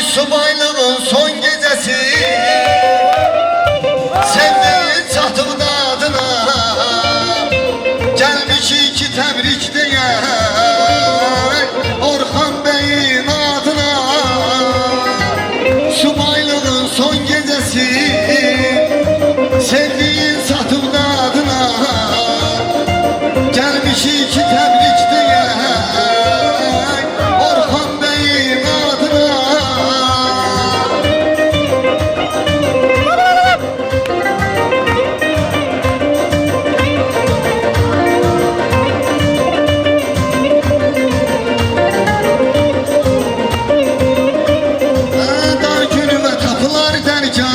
Subaylığın son gecesi, sevdiğin çatıp dadına, gelmiş iki tebrik diye Orhan Bey'in adına. Subaylığın son gecesi, sevdiğin çatıp dadına, gelmiş iki tebrik diye Orhan Bey'in adına. Dar günüme kapılar derken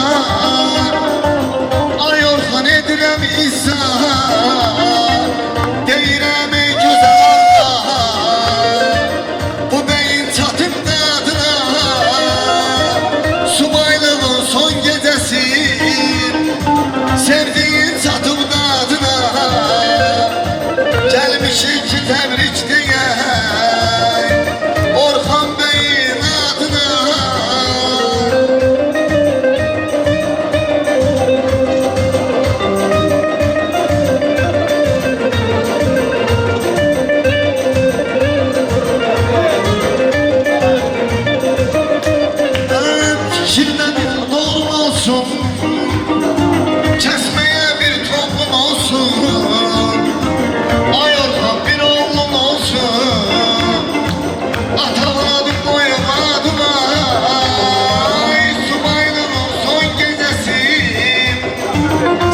ay Orhan edirem izah, deyirəm ey güzel Allah, bu beyin çatım dadına. Subaylığın son gecesi, sevdiğin çatım dadına, gelmiş iki tebrik diye Orhan Bey'in adına. Fikirde bir doğum olsun, kesmeye bir toplum olsun. Ay Orhan bir oğlum olsun, atana bir koyum adıma. Ay Subaylığın son gecesi,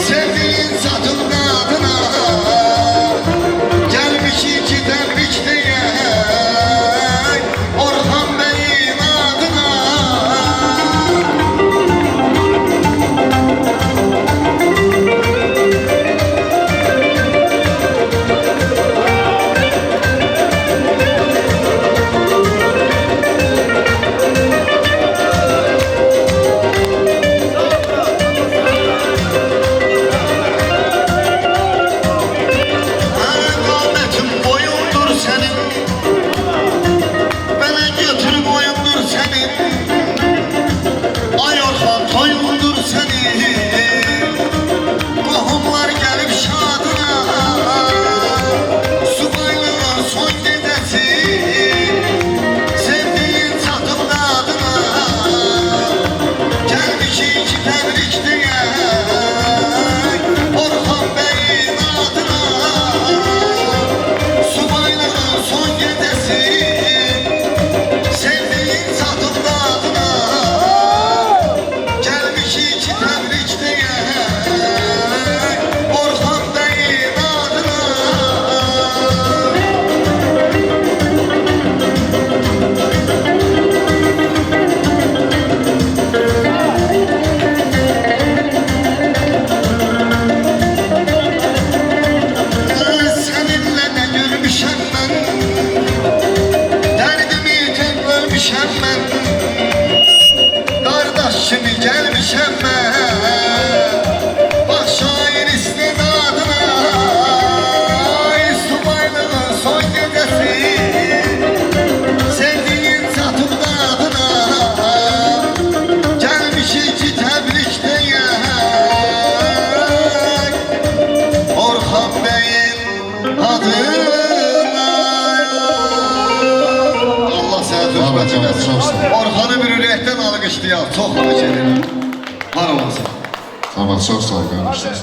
sevdiğin satın adına, gelmiş iki tebrik diye Orhan Bey'in adına. Kametim boyundur senin, bana götür boyundur senin. Ay Orhan toyundur senin, kohumlar gelip şadına. Subaylığın son gecesi, sevdiğin çatım dadına, gelmiş iki tebrik diye Orhan Bey'in adına. Subaylığın son gecesi, sevdiğin çatım dadına, gelmiş iki tebrik diye Orhan Bey'in adına. Seninle ne görmüşem ben, derdimi tek ölmüşem ben, kardeş kimi gelmişem ben, bak şair istidadına. Ay Subaylığın son gecesi, sevdiğin çatım dadına, gelmiş iki tebrik diye Orhan Bey'in adına. Allah sənə hürmət eləsin. Orhan'ı bir ürəkdən alqışlayaq, çox xahiş edirəm. Var olasın. Tamam, çok sağ ol. Görüşürüz.